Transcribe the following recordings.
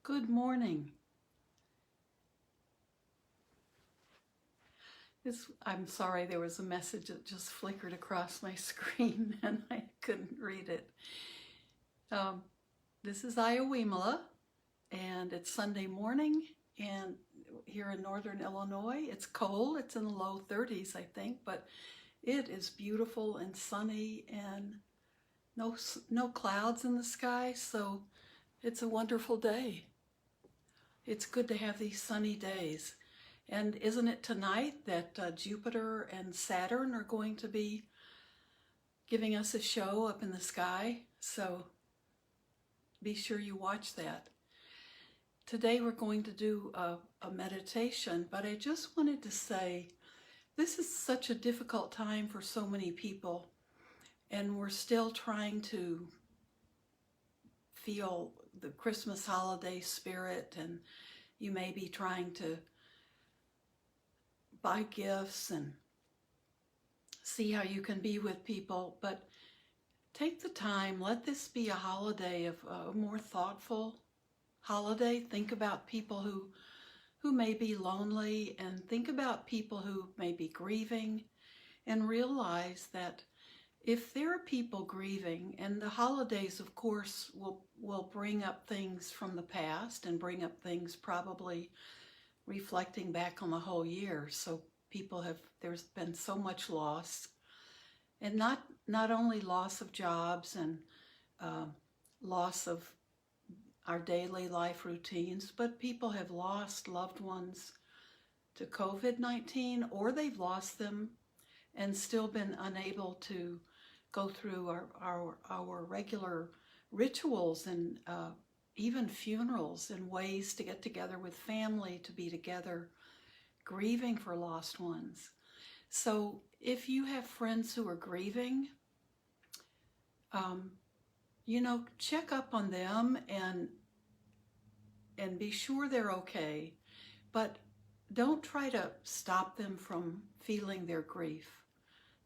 Good morning. I'm sorry, there was a message that just flickered across my screen and I couldn't read it. This is Ayya Vimala, and it's Sunday morning, and here in northern Illinois, it's cold. It's in the low 30s, I think, but it is beautiful and sunny and no clouds in the sky, so it's a wonderful day. It's good to have these sunny days. And isn't it tonight that Jupiter and Saturn are going to be giving us a show up in the sky? So be sure you watch that. Today we're going to do a meditation, but I just wanted to say this is such a difficult time for so many people, and we're still trying to feel the Christmas holiday spirit, and you may be trying to buy gifts and see how you can be with people, but take the time. Let this be a holiday of a more thoughtful holiday. Think about people who may be lonely, and think about people who may be grieving, and realize that if there are people grieving, and the holidays of course will bring up things from the past and bring up things probably reflecting back on the whole year. So there's been so much loss, and not only loss of jobs and loss of our daily life routines, but people have lost loved ones to COVID-19, or they've lost them and still been unable to go through our regular rituals and even funerals and ways to get together with family, to be together, grieving for lost ones. So if you have friends who are grieving, check up on them and be sure they're okay, but don't try to stop them from feeling their grief.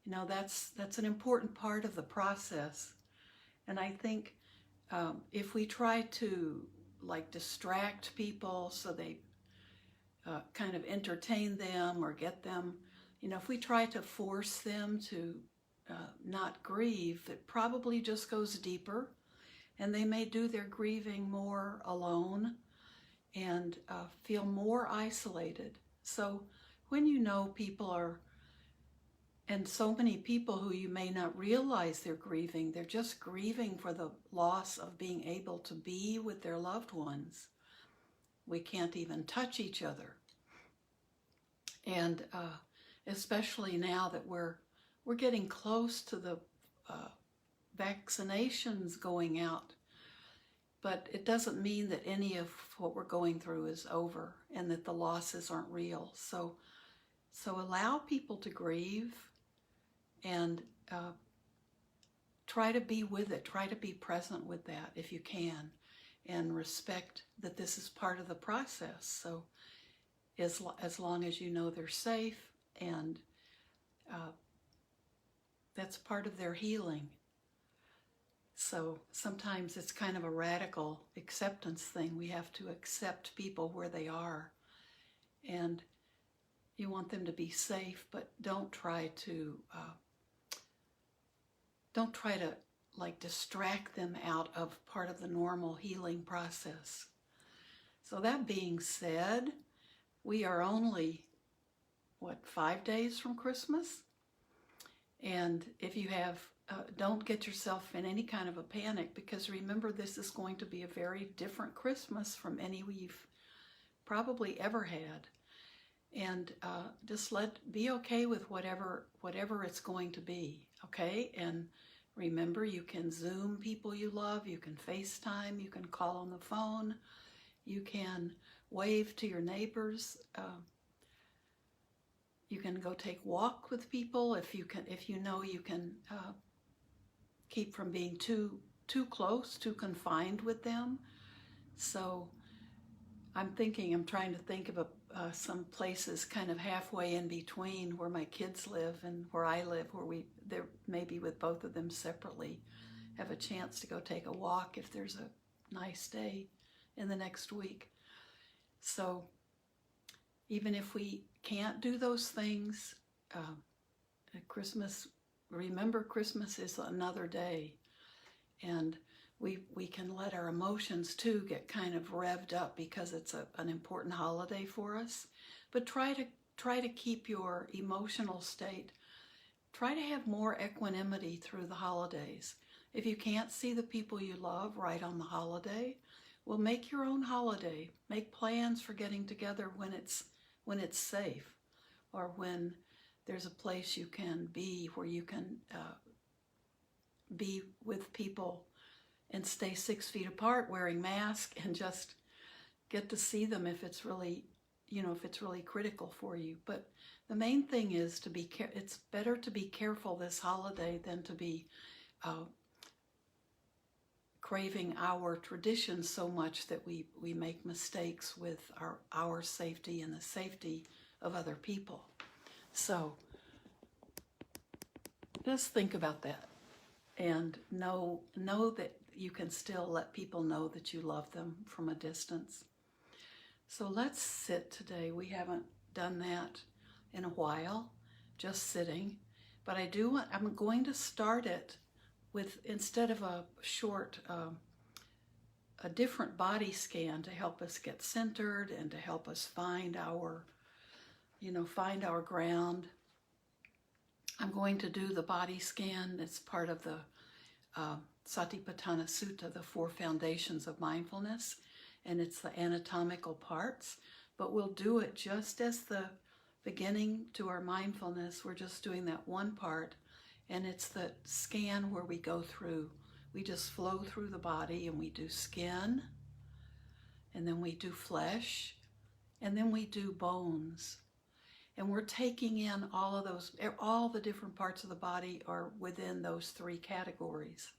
That's an important part of the process. And I think if we try to distract people so they kind of entertain them or get them, if we try to force them to not grieve, it probably just goes deeper, and they may do their grieving more alone and feel more isolated. So when people are, and so many people who you may not realize they're grieving, they're just grieving for the loss of being able to be with their loved ones. We can't even touch each other. And especially now that we're getting close to the vaccinations going out, but it doesn't mean that any of what we're going through is over and that the losses aren't real. So allow people to grieve, and try to be with it. Try to be present with that if you can, and respect that this is part of the process. So as long as you know they're safe, and that's part of their healing. So sometimes it's kind of a radical acceptance thing. We have to accept people where they are, and you want them to be safe, but don't try to distract them out of part of the normal healing process. So that being said, we are only 5 days from Christmas, and if you have don't get yourself in any kind of a panic, because remember, this is going to be a very different Christmas from any we've probably ever had. And just be okay with whatever it's going to be, okay? And remember, you can Zoom people you love, you can FaceTime, you can call on the phone, you can wave to your neighbors, you can go take walk with people if you can keep from being too close, too confined with them. So I'm trying to think of some places kind of halfway in between where my kids live and where I live, where they're maybe with both of them separately, have a chance to go take a walk if there's a nice day in the next week. So even if we can't do those things, Christmas, remember Christmas is another day. And we can let our emotions too get kind of revved up because it's an important holiday for us. But try to keep your emotional state. Try to have more equanimity through the holidays. If you can't see the people you love right on the holiday, well, make your own holiday. Make plans for getting together when it's safe, or when there's a place you can be where you can be with people and stay 6 feet apart wearing masks and just get to see them if it's really, if it's really critical for you. But the main thing is it's better to be careful this holiday than to be craving our traditions so much that we make mistakes with our safety and the safety of other people. So just think about that and know that you can still let people know that you love them from a distance. So let's sit today. We haven't done that in a while, just sitting. But I'm going to start it with, instead of a short, a different body scan to help us get centered and to help us find our ground. I'm going to do the body scan. It's part of the Satipatthana Sutta, the 4 foundations of mindfulness, and it's the anatomical parts, but we'll do it just as the beginning to our mindfulness. We're just doing that one part, and it's the scan where we just flow through the body, and we do skin, and then we do flesh, and then we do bones. And we're taking in all the different parts of the body are within those 3 categories.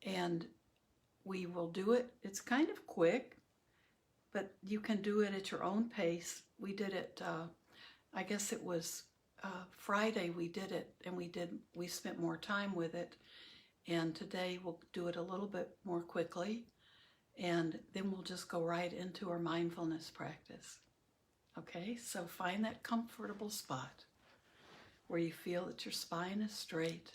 And we will do it. It's kind of quick, but you can do it at your own pace. We did it, I guess it was Friday we did it, and we spent more time with it. And today we'll do it a little bit more quickly, and then we'll just go right into our mindfulness practice. Okay, so find that comfortable spot where you feel that your spine is straight.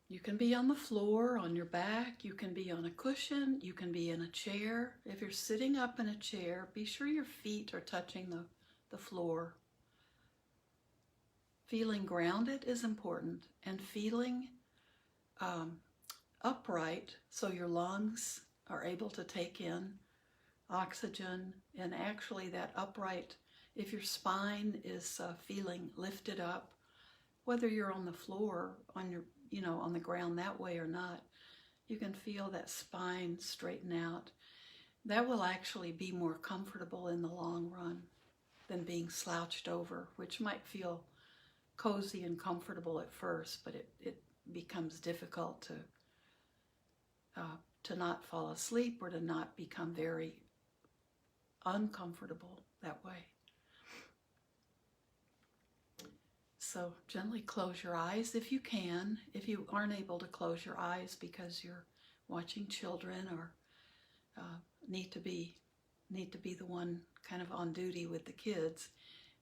You can be on the floor, on your back, you can be on a cushion, you can be in a chair. If you're sitting up in a chair, be sure your feet are touching the floor. Feeling grounded is important, and feeling upright so your lungs are able to take in oxygen, and actually that upright, if your spine is feeling lifted up, whether you're on the floor, on the ground that way or not, you can feel that spine straighten out. That will actually be more comfortable in the long run than being slouched over, which might feel cozy and comfortable at first, but it becomes difficult to not fall asleep or to not become very uncomfortable that way. So gently close your eyes if you can. If you aren't able to close your eyes because you're watching children or need to be the one kind of on duty with the kids,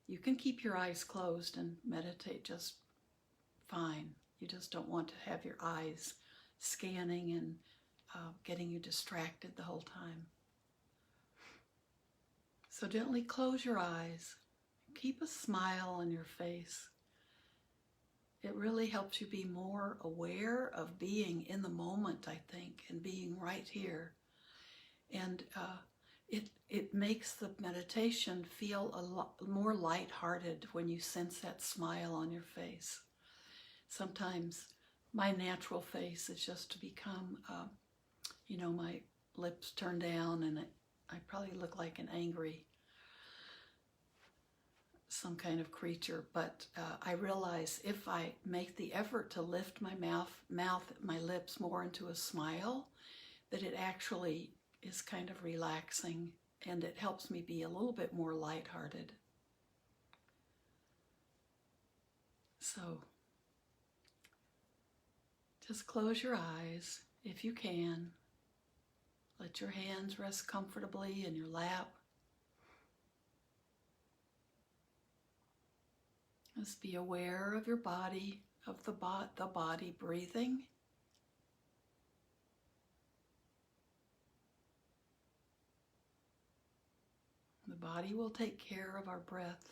you can keep your eyes closed and meditate just fine. You just don't want to have your eyes scanning and getting you distracted the whole time. So gently close your eyes. Keep a smile on your face. It really helps you be more aware of being in the moment, I think, and being right here. And it makes the meditation feel a lot more lighthearted when you sense that smile on your face. Sometimes my natural face is just to become, my lips turn down, and I probably look like an angry some kind of creature, but I realize if I make the effort to lift my my lips more into a smile, that it actually is kind of relaxing, and it helps me be a little bit more lighthearted. So Just close your eyes if you can. Let your hands rest comfortably in your lap. Just be aware of your body, of the body breathing. The body will take care of our breath.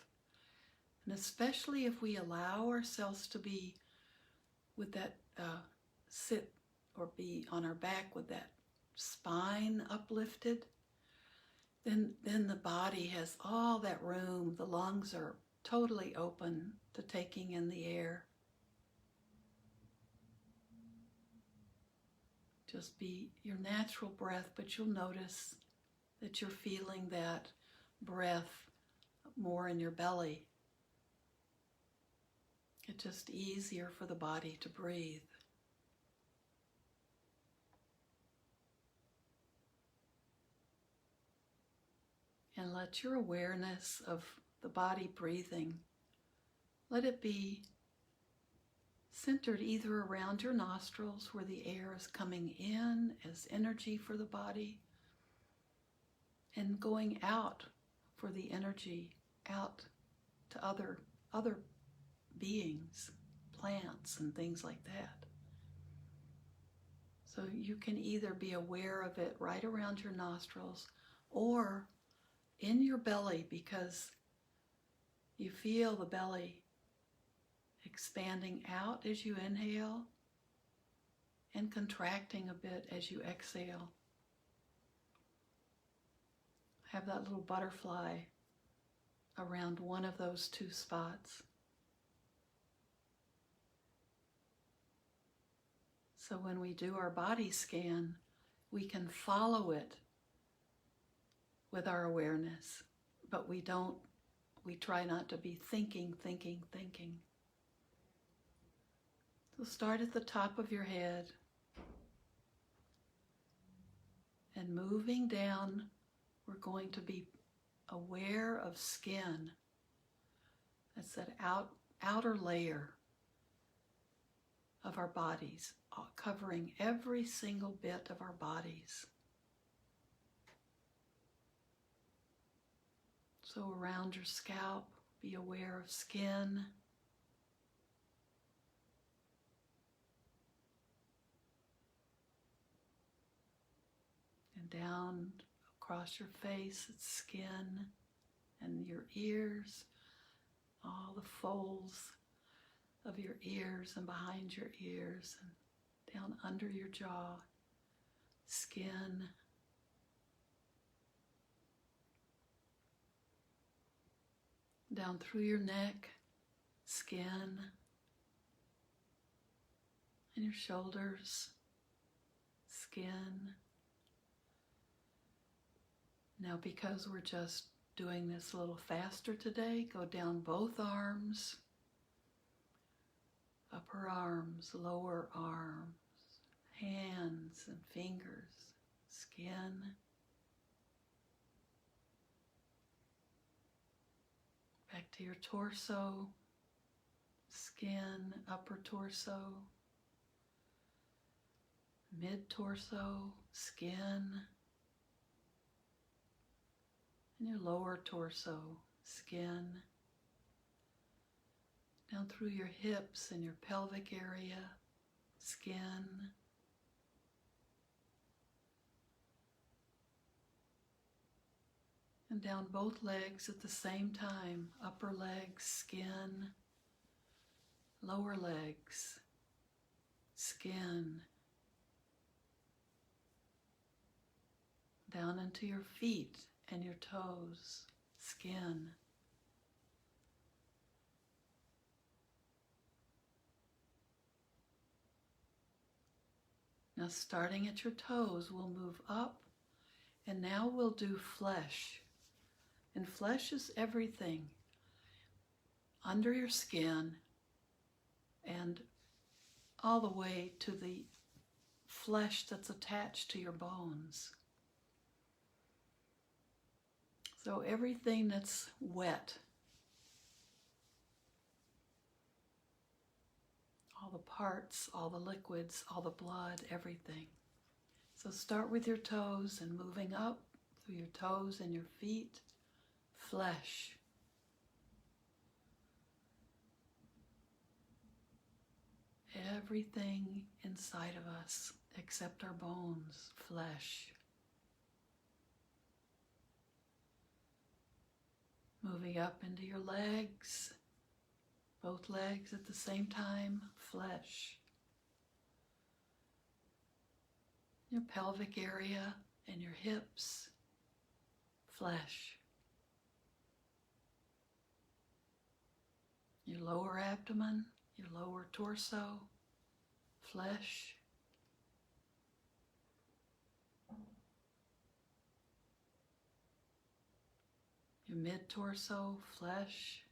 And especially if we allow ourselves to be with that sit or be on our back with that spine uplifted, then the body has all that room. The lungs are totally open to taking in the air. Just be your natural breath, but you'll notice that you're feeling that breath more in your belly. It's just easier for the body to breathe. And let your awareness of the body breathing, let it be centered either around your nostrils where the air is coming in as energy for the body and going out for the energy out to other beings, plants and things like that. So you can either be aware of it right around your nostrils or in your belly, because you feel the belly expanding out as you inhale and contracting a bit as you exhale. Have that little butterfly around one of those two spots. So when we do our body scan, we can follow it with our awareness, but we try not to be thinking. So start at the top of your head and moving down, we're going to be aware of skin. That's that outer layer of our bodies, covering every single bit of our bodies. So around your scalp, be aware of skin. And down across your face, it's skin, and your ears, all the folds of your ears and behind your ears, and down under your jaw, skin. Down through your neck, skin, and your shoulders, skin. Now, because we're just doing this a little faster today, go down both arms, upper arms, lower arms, hands and fingers, skin. Back to your torso, skin, upper torso, mid-torso, skin, and your lower torso, skin, down through your hips and your pelvic area, skin, and down both legs at the same time, upper legs, skin, lower legs, skin, down into your feet and your toes, skin. Now starting at your toes, we'll move up, and now we'll do flesh. And flesh is everything under your skin and all the way to the flesh that's attached to your bones. So everything that's wet, all the parts, all the liquids, all the blood, everything. So start with your toes and moving up through your toes and your feet, flesh. Everything inside of us except our bones, flesh. Moving up into your legs, both legs at the same time, flesh. Your pelvic area and your hips, flesh. Your lower abdomen, your lower torso, flesh. Your mid-torso, flesh.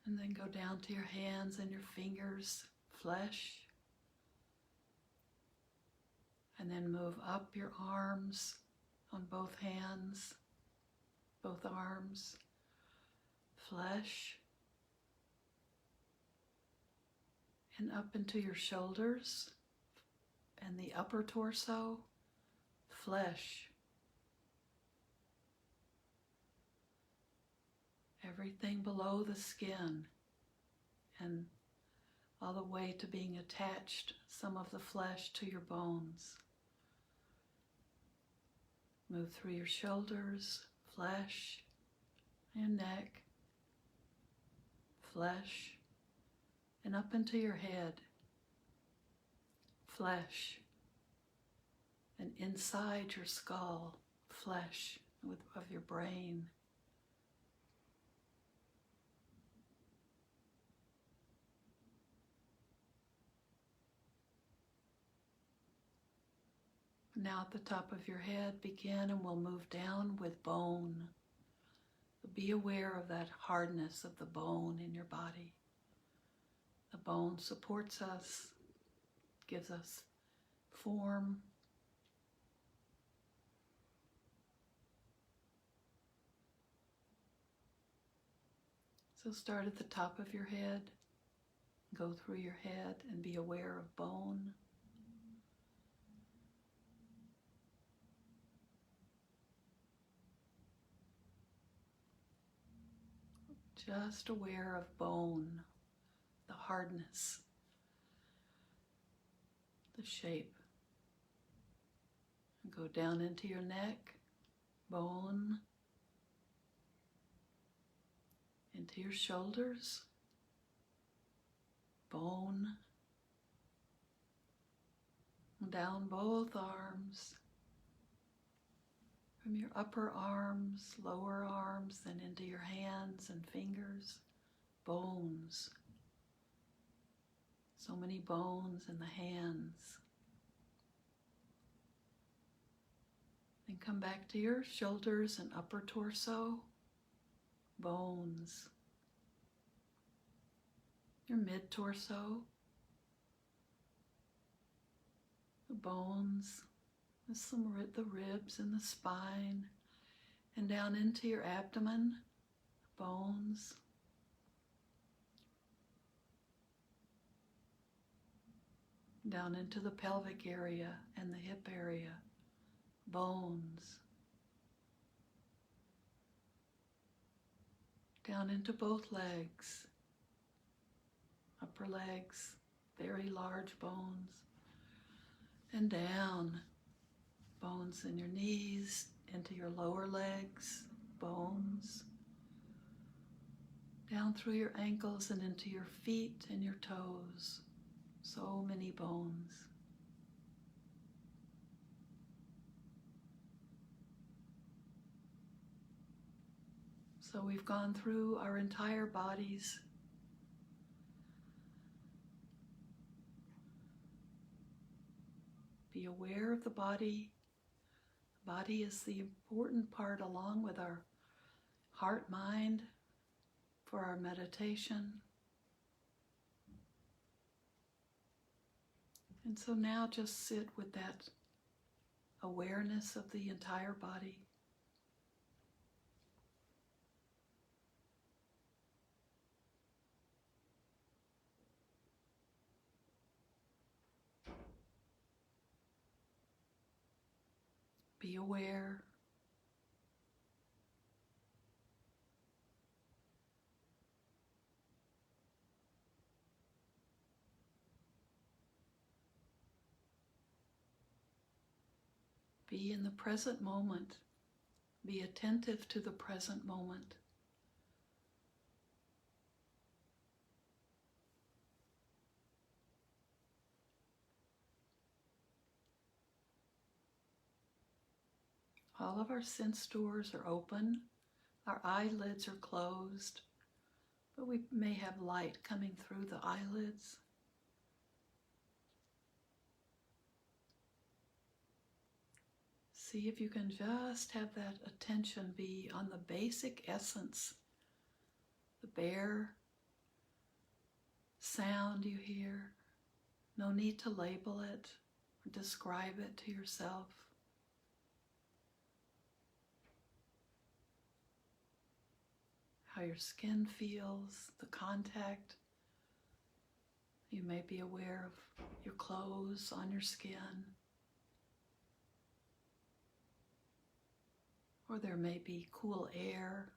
And then go down to your hands and your fingers, flesh. And then move up your arms on both hands, both arms, flesh. And up into your shoulders and the upper torso, flesh. Everything below the skin and all the way to being attached, some of the flesh to your bones. Move through your shoulders, flesh, your neck, flesh, and up into your head, flesh, and inside your skull, flesh of your brain. Now at the top of your head, begin and we'll move down with bone. Be aware of that hardness of the bone in your body. The bone supports us, gives us form. So start at the top of your head, go through your head and be aware of bone. Just aware of bone, the hardness, the shape. And go down into your neck, bone, into your shoulders, bone, down both arms, from your upper arms, lower arms, then into your hands and fingers, bones. So many bones in the hands. Then come back to your shoulders and upper torso, bones. Your mid-torso, the bones. The ribs and the spine, and down into your abdomen, bones. Down into the pelvic area and the hip area, bones. Down into both legs, upper legs, very large bones, and down. Bones in your knees, into your lower legs, bones. Down through your ankles and into your feet and your toes. So many bones. So we've gone through our entire bodies. Be aware of the body. Body is the important part along with our heart, mind, for our meditation. And so now just sit with that awareness of the entire body. Be aware. Be in the present moment. Be attentive to the present moment. All of our sense doors are open. Our eyelids are closed, but we may have light coming through the eyelids. See if you can just have that attention be on the basic essence, the bare sound you hear. No need to label it or describe it to yourself. How your skin feels, the contact. You may be aware of your clothes on your skin. Or there may be cool air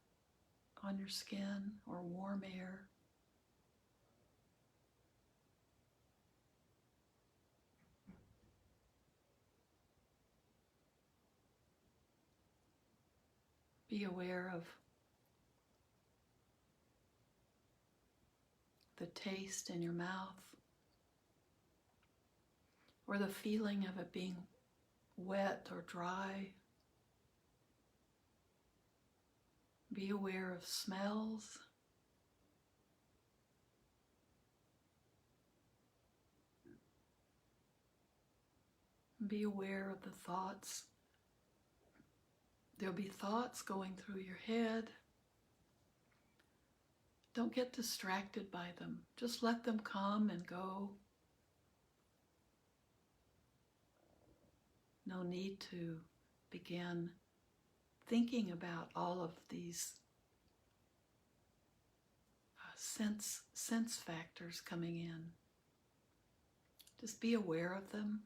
on your skin or warm air. Be aware of the taste in your mouth or the feeling of it being wet or dry. Be aware of smells. Be aware of the thoughts. There'll be thoughts going through your head. Don't get distracted by them. Just let them come and go. No need to begin thinking about all of these sense factors coming in. Just be aware of them.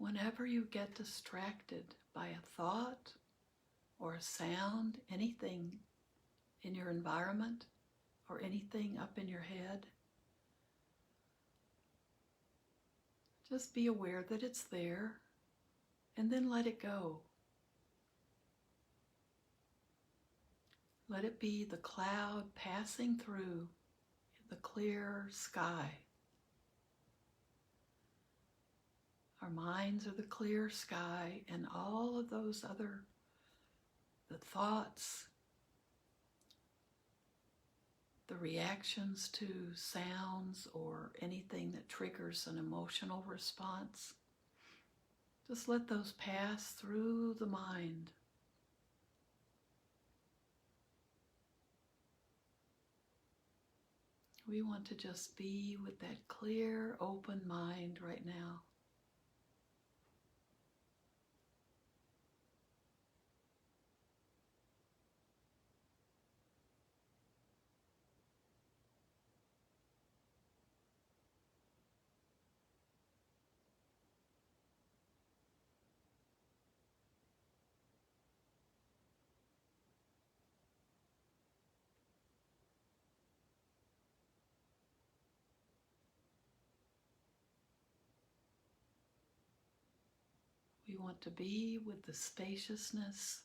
Whenever you get distracted by a thought or a sound, anything in your environment or anything up in your head, just be aware that it's there and then let it go. Let it be the cloud passing through the clear sky. Our minds are the clear sky, and all of those the thoughts, the reactions to sounds or anything that triggers an emotional response, just let those pass through the mind. We want to just be with that clear, open mind right now. We want to be with the spaciousness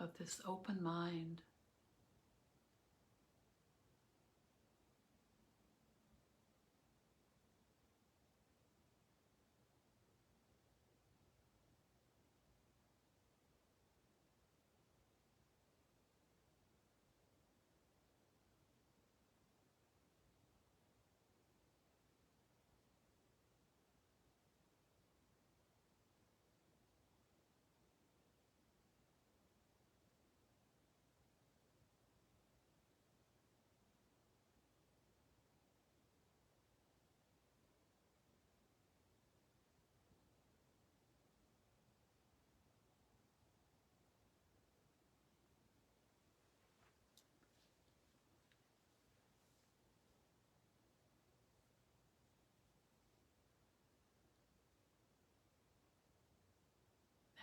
of this open mind.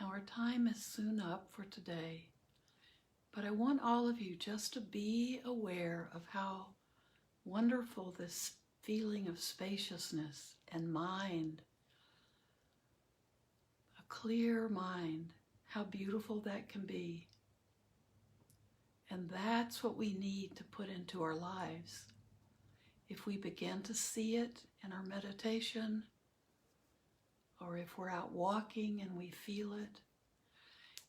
Now our time is soon up for today, but I want all of you just to be aware of how wonderful this feeling of spaciousness and mind, a clear mind, how beautiful that can be. And that's what we need to put into our lives. If we begin to see it in our meditation, or if we're out walking and we feel it,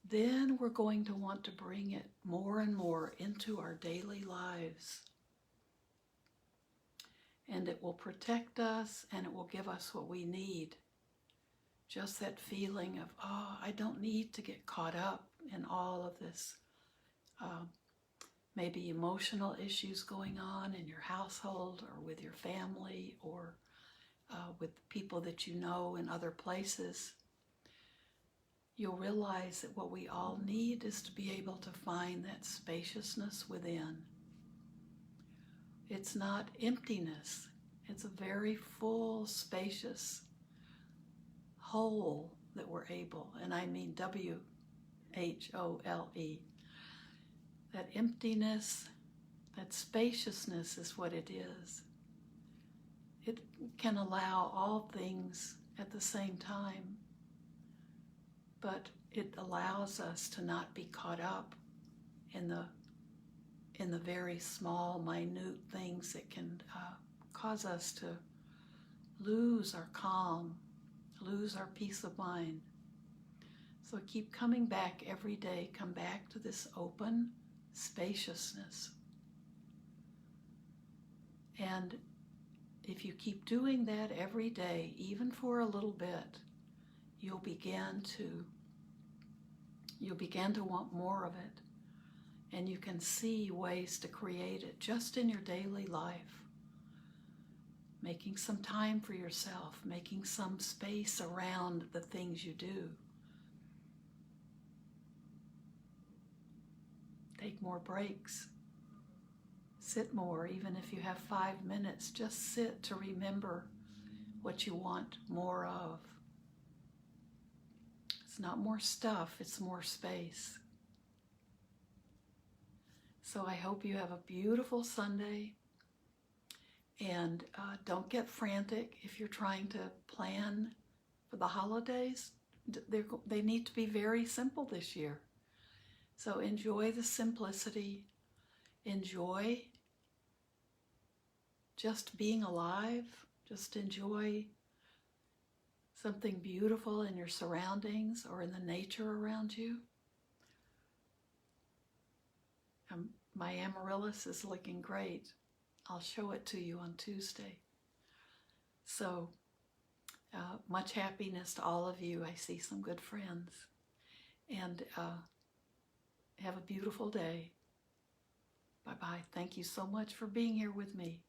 then we're going to want to bring it more and more into our daily lives. And it will protect us and it will give us what we need. Just that feeling of, oh, I don't need to get caught up in all of this maybe emotional issues going on in your household or with your family or with people that you know in other places. You'll realize that what we all need is to be able to find that spaciousness within. It's not emptiness. It's a very full, spacious whole that we're able, and I mean W-H-O-L-E. That emptiness, that spaciousness is what it is. It can allow all things at the same time, but it allows us to not be caught up in the very small, minute things that can cause us to lose our calm, lose our peace of mind. So keep coming back every day. Come back to this open spaciousness. And if you keep doing that every day, even for a little bit, you'll begin to want more of it. And you can see ways to create it just in your daily life. Making some time for yourself, making some space around the things you do. Take more breaks. Sit more, even if you have 5 minutes. Just sit to remember what you want more of. It's not more stuff, it's more space. So I hope you have a beautiful Sunday. And don't get frantic if you're trying to plan for the holidays. They need to be very simple this year. So enjoy the simplicity. Enjoy just being alive. Just enjoy something beautiful in your surroundings or in the nature around you. My amaryllis is looking great. I'll show it to you on Tuesday. So much happiness to all of you. I see some good friends. And have a beautiful day. Bye-bye. Thank you so much for being here with me.